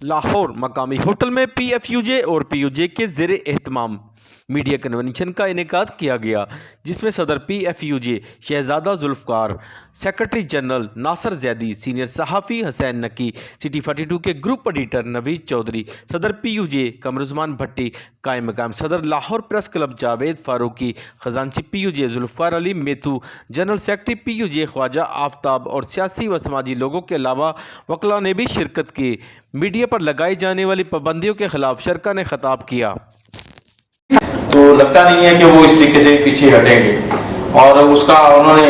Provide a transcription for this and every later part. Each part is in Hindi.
लाहौर मकामी होटल में PFUJ और PUJ के ज़ेरे एहतमाम मीडिया कन्वेंशन का इनेकाद किया गया, जिसमें सदर PFUJ शहजादा जुल्फ़कार, सेक्रेटरी जनरल नासर जैदी, सीनियर सहाफ़ी हसैन नकी, सिटी 42 के ग्रुप एडिटर नवीद चौधरी, सदर PUJ कमरुज़मान भट्टी, कायम मकाम सदर लाहौर प्रेस क्लब जावेद फारूकी, खजानची PUJ Zulfiqar Ali Methu, general secretary PUJ Khwaja Aftab और सियासी व समाजी लोगों के अलावा वकला ने भी शिरकत की। मीडिया पर लगाई जाने वाली पाबंदियों के खिलाफ शरका ने खिताब किया। तो लगता नहीं है कि वो इस तरीके से पीछे हटेंगे और उसका उन्होंने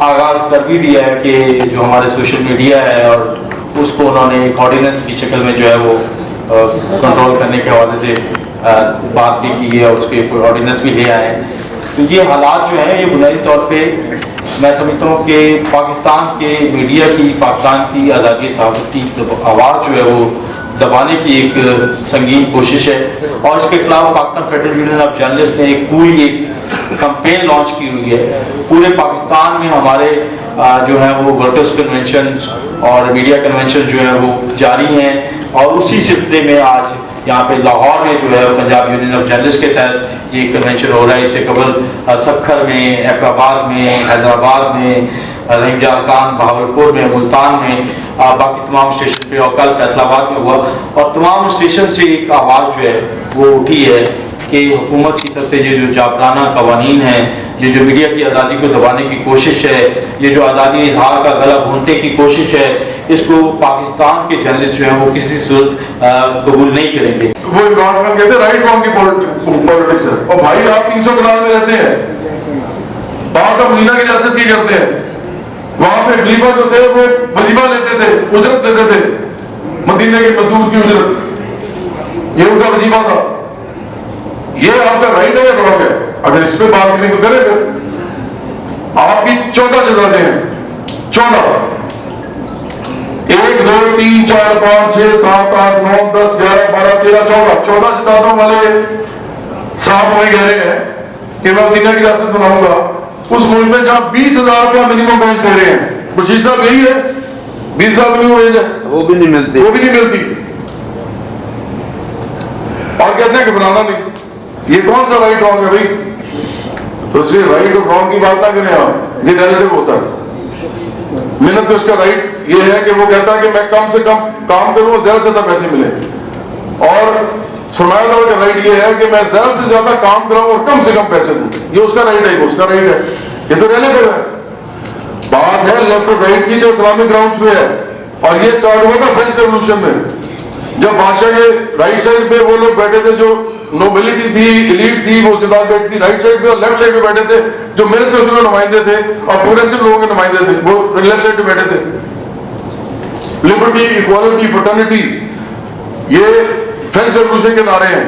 आगाज़ कर भी दिया है कि जो हमारे सोशल मीडिया है और उसको उन्होंने एक ऑर्डिनेंस की शक्ल में जो है वो कंट्रोल करने के हवाले से बात भी की है और उसके ऑर्डिनेंस भी ले आए हैं। तो ये हालात जो हैं ये बुनियादी तौर पे मैं समझता हूँ कि पाकिस्तान के मीडिया की, पाकिस्तान की आज़ादी सहाफ़त की आवाज़ जो है वो दबाने की एक संगीन कोशिश है और इसके खिलाफ Pakistan federal union of journalist ने एक पूरी एक कैंपेन लॉन्च की हुई है। पूरे पाकिस्तान में हमारे जो है वो वर्कर्स कन्वेंशन और मीडिया कन्वेंशन जो है वो जारी हैं और उसी सिलसिले में आज यहाँ पे लाहौर में जो है पंजाब यूनियन ऑफ जर्नलिस्ट के तहत ये कन्वेंशन हो रहा है। इससे कबल सखर में, एबटाबाद में, हैदराबाद में, रहीमजान खान, बहावलपुर में, मुल्तान में, बाकी तमाम स्टेशन पे और कल फैसलाबाद में हुआ और तमाम स्टेशन से एक आवाज़ जो है वो उठी है कि हुकूमत की तरफ से ये जो जाबराना कवानीन है, ये जो मीडिया की आज़ादी को दबाने की कोशिश है, ये जो आज़ादी इजहार का गला घूंटने की कोशिश है, इसको पाकिस्तान के जर्नलिस्ट जो है वो किसी सूरत कबूल नहीं करेंगे। वो इमरान खान कहते हैं राइट रॉन्ग की पॉलिटिक्स है और भाई आप 300 कनाल में रहते हैं, बाहर का मदीना की रियासत की करते हैं, वहां पे खलीफा जो थे वो वजीफा लेते थे, उजरत लेते थे, मदीने के मजदूर की उजरत, ये उनका वजीफा था। ये आपका राइट है या रॉन्ग है? अगर इस पे बात करें तो करें फिर। आपकी 14 जदादे हैं, 14, 1 2 3 4 5 6 7 8 9 10 11 12 13 14 जदादों वाले साहब वही कह रहे हैं कि मैं मदीना की रियासत बनाऊंगा उस मुल्क में जहां 20,000 रुपया मिनिमम वेज दे रहे हैं। खुर्शीद साहब यही है, 20,000 मिनिमम वेज है, वो भी नहीं मिलती, वो भी नहीं मिलती और कहते हैं कि बनाना नहीं। ये कौन सा राइट रॉन्ग है भाई? तो इसलिए राइट और रॉन्ग की बात ना करें आप, ये रिलेटिव होता है। मेहनत तो उसका राइट ये है कि वो कहता है कि मैं कम से कम काम करूं, ज्यादा से ज्यादा पैसे मिले, और सरमायादार का राइट ये है कि मैं ज्यादा से ज्यादा काम कराऊं और कम से कम पैसे दूं। ये उसका राइट है, उसका राइट है, ये तो रिलेटिव है। बात है लेफ्ट और राइट की जो इकोनॉमिक ग्राउंड्स पे है, और ये स्टार्ट हुआ था फ्रेंच रेवोल्यूशन में, जब बादशाह के राइट साइड पे वो लोग बैठे थे, जो नोबिलिटी थी, एलीट थी, वो रिश्तेदार बैठी थी राइट साइड पे, और लेफ्ट साइड पे बैठे थे जो मिलिट्री क्लास के नुमाइंदे थे और प्रोग्रेसिव लोगों के नुमाइंदे थे, वो लेफ्ट साइड पे बैठे थे। लिबर्टी, इक्वालिटी, फ्रेटर्निटी, ये फ्रेंच रेवोल्यूशन के नारे हैं।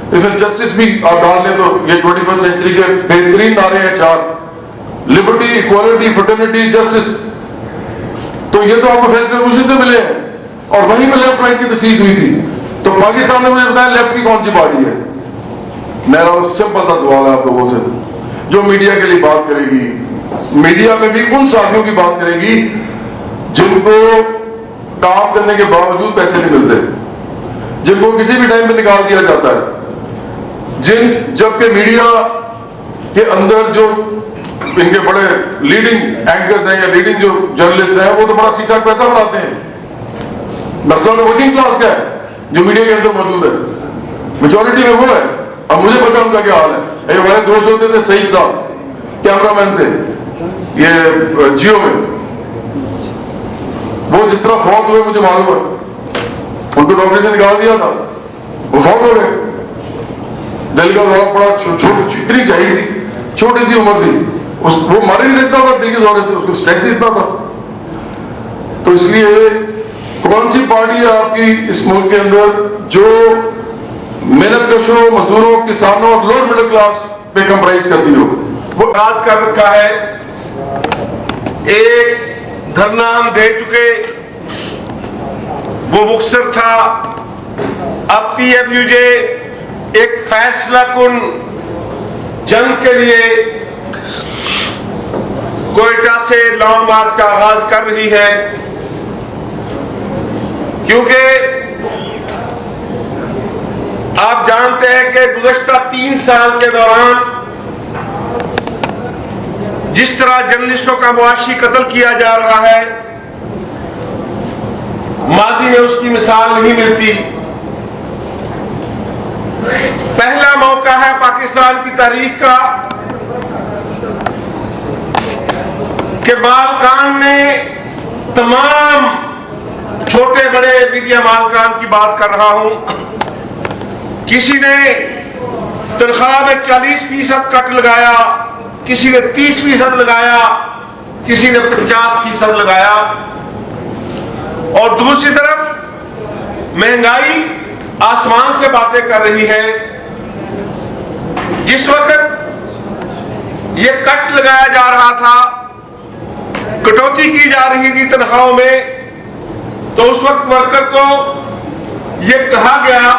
इसमें जस्टिस भी आप डाल लें तो ये 21st सेंचुरी के बेहतरीन नारे हैं 4, लिबर्टी, इक्वालिटी, फ्रेटर्निटी, जस्टिस। तो ये तो आपको फ्रेंच रेवोल्यूशन से मिले हैं और वहीं में लेफ्ट राइट की तखसीस हुई थी। तो पाकिस्तान ने मुझे बताया लेफ्ट की कौन सी पार्टी है? मेरा सिंपल सा सवाल है आप लोगों से, जो मीडिया के लिए बात करेगी, मीडिया में भी उन साथियों की बात करेगी जिनको काम करने के बावजूद पैसे नहीं मिलते, जिनको किसी भी टाइम पे निकाल दिया जाता है, जबकि मीडिया के अंदर जो इनके बड़े लीडिंग एंकर्स हैं या लीडिंग जो जर्नलिस्ट हैं वो तो बड़ा ठीक ठाक पैसा बनाते हैं। मसला तो वर्किंग क्लास का है जो मीडिया के अंदर मौजूद है, मेजॉरिटी में वो है। और मुझे पता उनका क्या हाल है। हमारे दोस्त होते थे, सईद साहब कैमरामैन थे ये जियो में, वो जिस तरह फौत हुए मुझे मालूम है, उनको डॉक्टर से निकाल दिया था, वो फौत हो गए। दिल का दौरा पड़ा, इतनी चाहिए थी, छोटी सी उम्र थी, वो मर ही नहीं सकता था दिल के दौरे से, उसको स्ट्रेस ही इतना था। तो इसलिए कौन सी पार्टी है आपकी इस मुल्क के अंदर जो मेहनत कशों, मजदूरों, किसानों और लोअर मिडिल क्लास पे कंप्राइज करती हो? वो आज कर रखा है। एक धरना हम दे चुके, वो मुख्तर था। अब PFUJ एक फैसला कुन जंग के लिए कोयटा से लॉन्ग मार्च का आगाज कर रही है, क्योंकि आप जानते हैं कि गुज़श्ता 3 साल के दौरान जिस तरह जर्नलिस्टों का मुआशी कत्ल किया जा रहा है, माजी में उसकी मिसाल नहीं मिलती। पहला मौका है पाकिस्तान की तारीख का कि मालकान ने, तमाम छोटे बड़े मीडिया मालकान की बात कर रहा हूं, किसी ने तनख्वाह में 40% कट लगाया, किसी ने 30% लगाया, किसी ने 50% लगाया, और दूसरी तरफ महंगाई आसमान से बातें कर रही है। जिस वक्त यह कट लगाया जा रहा था, कटौती की जा रही थी तनख्वाहों में, तो उस वक्त वर्कर को यह कहा गया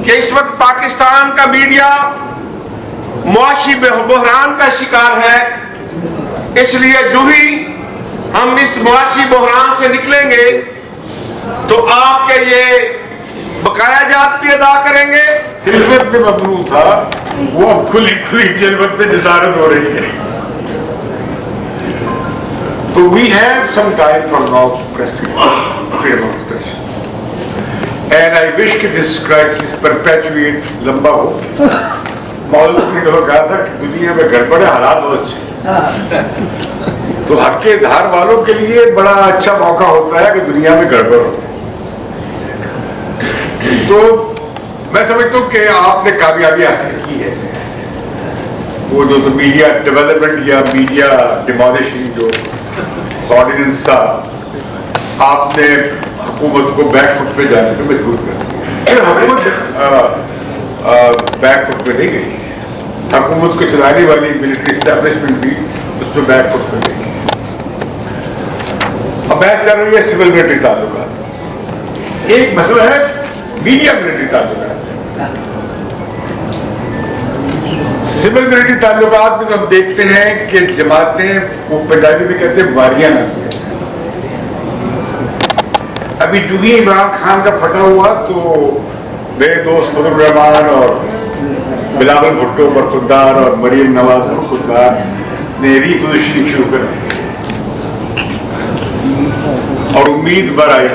कि इस वक्त पाकिस्तान का मीडिया मुआशी बहरान का शिकार है, इसलिए जो ही हम इस मुआशी बहरान से निकलेंगे तो आपके ये बकाया जात भी अदा करेंगे। खिदमत में मबरू था, वो अब खुली खुली जलवत पे जसारत हो रही है। तो we have some time from now freedom of expression, and I wish कि this crisis perpetuate लंबा हो। मौलवी ने तो कहा था कि दुनिया में गड़बड़े हालात बहुत अच्छे, तो हक के इजहार वालों के लिए बड़ा अच्छा मौका होता है कि दुनिया में गड़बड़ हो। तो मैं समझता हूँ कि आपने कामयाबी हासिल की है। वो जो तो मीडिया डेवलपमेंट या मीडिया डिमोलिशिंग जो ऑर्डिनेंस था, आपने हुकूमत को बैकफुट पे जाने पे मजबूर कर दिया। हुकूमत बैकफुट पे नहीं गई, हुकूमत को चलाने वाली मिलिट्री एस्टेब्लिशमेंट भी उसमें बैकफुट पे नहीं गई। अब बात चल रही है सिविल मिलिट्री ताल्लुकात। एक मसला है मीडिया मिलिट्री ताल्लुकात। सिविल मिलिट्री ताल्लुकात में तो हम देखते हैं कि जमातें, वो पंजाबी में कहते हैं वारियां लगती हैं। अभी जो ही इमरान खान का फटा हुआ तो मेरे दोस्त फजल रहमान और बिलावल भुट्टो बरखुरदार और मरीम नवाज बरखुरदार ने रीपोजिशनिंग शुरू कर दी और उम्मीद बढ़ आई।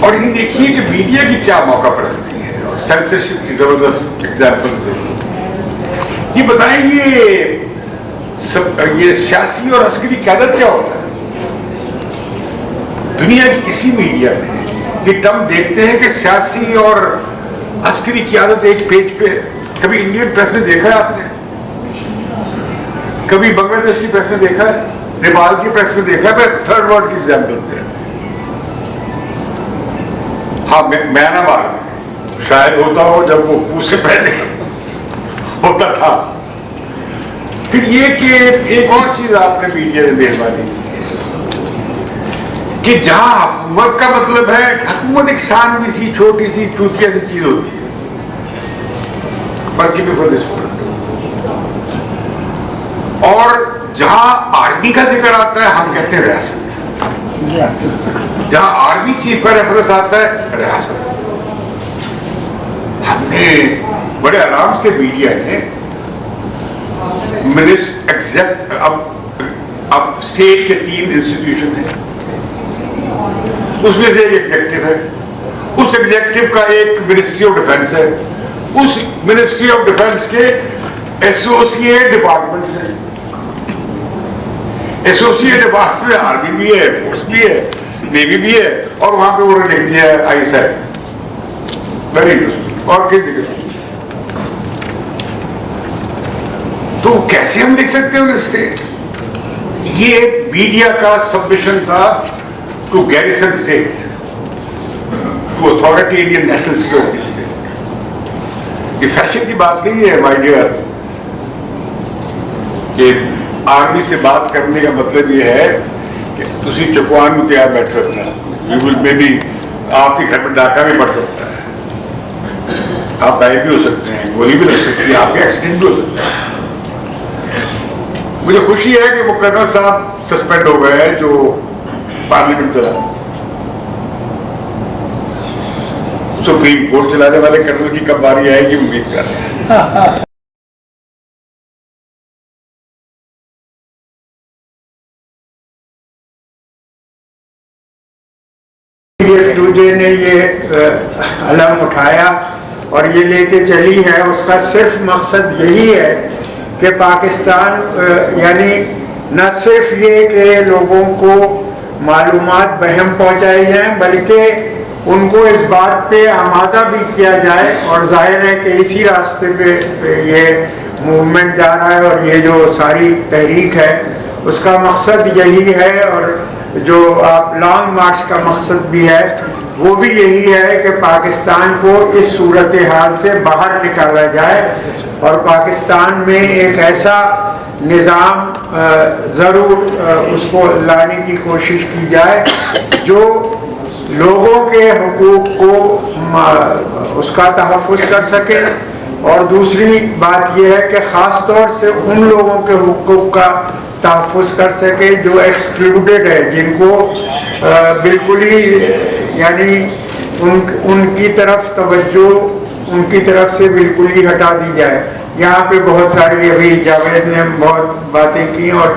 और ये देखिए कि मीडिया की क्या मौका परस्ती है और सेंसरशिप की जबरदस्त एग्जाम्पल देखिए। ये बताइए ये सियासी और अस्करी क़यादत क्या होता है? दुनिया की किसी मीडिया में ये टर्म देखते हैं कि सियासी और अस्करी क़यादत एक पेज पे? कभी इंडियन प्रेस में देखा है आपने? कभी बांग्लादेश की प्रेस में देखा है? नेपाल की प्रेस में देखा है? मैं थर्ड वर्ल्ड की एग्जाम्पल दे। हाँ, म्यांमार में शायद होता हो जब वो उससे पहले होता था। फिर ये कि एक और चीज आपने मीडिया में मेहरबानी कि जहां हुकूमत का मतलब है, हुकूमत एक सानवी सी छोटी सी चूतिया सी चीज होती है, और जहां आर्मी का जिक्र आता है हम कहते हैं रियासत। जहां आर्मी चीफ का रेफरेंस आता है रियासत। हमने बड़े आराम से मीडिया ने अब स्टेट के 3 इंस्टीट्यूशन है, उसमें से एक एग्जेक्टिव है, उस एग्जेक्टिव का एक मिनिस्ट्री ऑफ डिफेंस है, उस मिनिस्ट्री ऑफ डिफेंस के एसोसिएट डिपार्टमेंट्स हैं। एसोसिएट डिपार्टमेंट में आर्मी भी है, एयरफोर्स भी है, नेवी भी है, और वहां पे उन्होंने लिख दिया है ISI। Very interesting. और किस जगह तो कैसे हम लिख सकते हैं स्टेट? ये मीडिया का सबमिशन था to garrison state, to authoritarian national security state. ये फैशन की बात नहीं है माय डियर, कि आर्मी से बात करने का मतलब ये है कि तुसी चुकवान में तैयार बैठे रखना। यू विल मे बी आपके घर में डाका भी पड़ सकता है, आप गायब भी हो सकते हैं, गोली भी लग सकती है, आपके एक्सीडेंट भी हो सकता है। मुझे खुशी है कि वो कर्नल साहब सस्पेंड हो गए हैं जो पार्लियामेंट चला। सुप्रीम कोर्ट चलाने वाले कर्नल की कब बारी आएगी उम्मीद कर रहे हैं। PFUJ ने ये अलम उठाया और ये लेके चली है, उसका सिर्फ मकसद यही है कि पाकिस्तान यानी न सिर्फ ये कि लोगों को मालूमात बहम पहुंचाई जाए बल्कि उनको इस बात पे आमादा भी किया जाए। और जाहिर है कि इसी रास्ते पे ये मूवमेंट जा रहा है और ये जो सारी तहरीक है उसका मकसद यही है। और जो आप लॉन्ग मार्च का मकसद भी है वो भी यही है कि पाकिस्तान को इस सूरत हाल से बाहर निकाला जाए और पाकिस्तान में एक ऐसा निज़ाम ज़रूर उसको लाने की कोशिश की जाए जो लोगों के हुकूक को उसका तहफ़्फ़ुज़ कर सके। और दूसरी बात यह है कि ख़ास तौर से उन लोगों के हुकूक का तहफ़्फ़ुज़ कर सके जो एक्सक्लूडेड है, जिनको बिल्कुल ही यानी उनकी तरफ तवज्जो उनकी तरफ से बिल्कुल ही हटा दी जाए। यहाँ पे बहुत सारी अभी जावेद ने बहुत बातें की और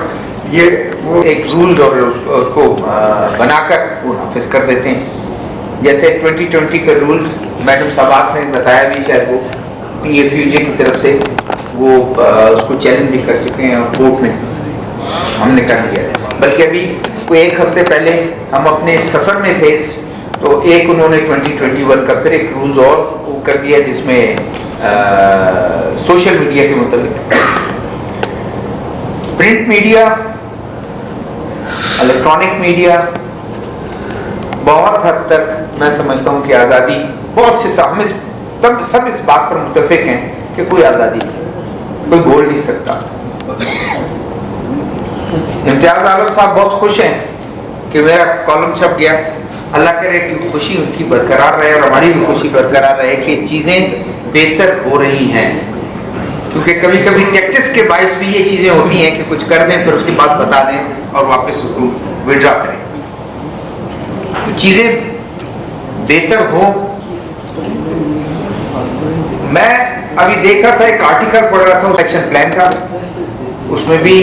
ये वो एक रूल और उसको बनाकर वो नाफिज कर देते हैं। जैसे 2020 का रूल मैडम साहब ने बताया भी, शायद वो PFUJ की तरफ से वो उसको चैलेंज भी कर चुके हैं और कोर्ट में हमने कर दिया। बल्कि अभी कोई एक हफ्ते पहले हम अपने सफ़र में थे तो एक उन्होंने 2021 का फिर एक रूल्स और वो कर दिया जिसमें सोशल मीडिया के मुताबिक प्रिंट मीडिया, इलेक्ट्रॉनिक मीडिया बहुत हद तक मैं समझता हूँ कि आज़ादी बहुत से हम तब सब इस बात पर मुत्तफिक हैं कि कोई आज़ादी कोई बोल नहीं सकता। इम्तियाज आलम साहब बहुत खुश हैं कि मेरा कॉलम छप गया। अल्लाह करे कि खुशी उनकी बरकरार रहे और हमारी भी खुशी बरकरार रहे कि चीज़ें बेहतर हो रही हैं, क्योंकि कभी कभी टैक्टिस के बायस भी ये चीज़ें होती हैं कि कुछ कर दें फिर उसके बाद बता दें और वापस उसको विड्रॉ करें। तो चीज़ें बेहतर हो। मैं अभी देख रहा था, एक आर्टिकल पढ़ रहा था सेक्शन प्लान का, उसमें भी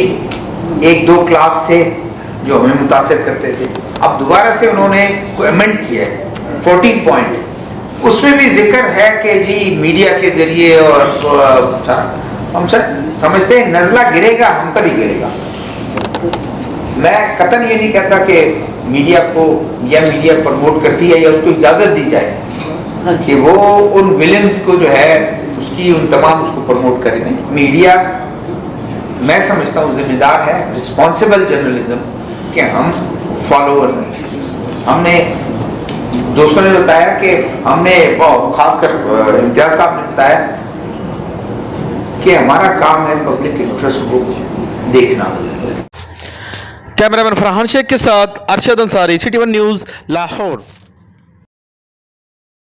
एक दो क्लास थे जो हमें मुतासिर करते थे। अब दोबारा से उन्होंने अमेंड किया है 14 पॉइंट, उसमें भी जिक्र है कि जी मीडिया के जरिए और हम सब समझते हैं नज़ला गिरेगा हम पर ही गिरेगा। मैं कतन ये नहीं कहता कि मीडिया को या मीडिया प्रमोट करती है या उसको इजाज़त दी जाए कि वो उन विलेंस को जो है उसकी उन तमाम उसको प्रमोट करे। नहीं, मीडिया मैं समझता हूँ जिम्मेदार है, रिस्पॉन्सिबल जर्नलिज्म के हम फॉलोअर नहीं। हमने दोस्तों ने बताया कि हमने खासकर इम्तियाज साहब ने बताया कि हमारा काम है पब्लिक इंटरेस्ट को देखना। कैमरामैन फरहान शेख के साथ अरशद अंसारी, सिटी 1 न्यूज़, लाहौर।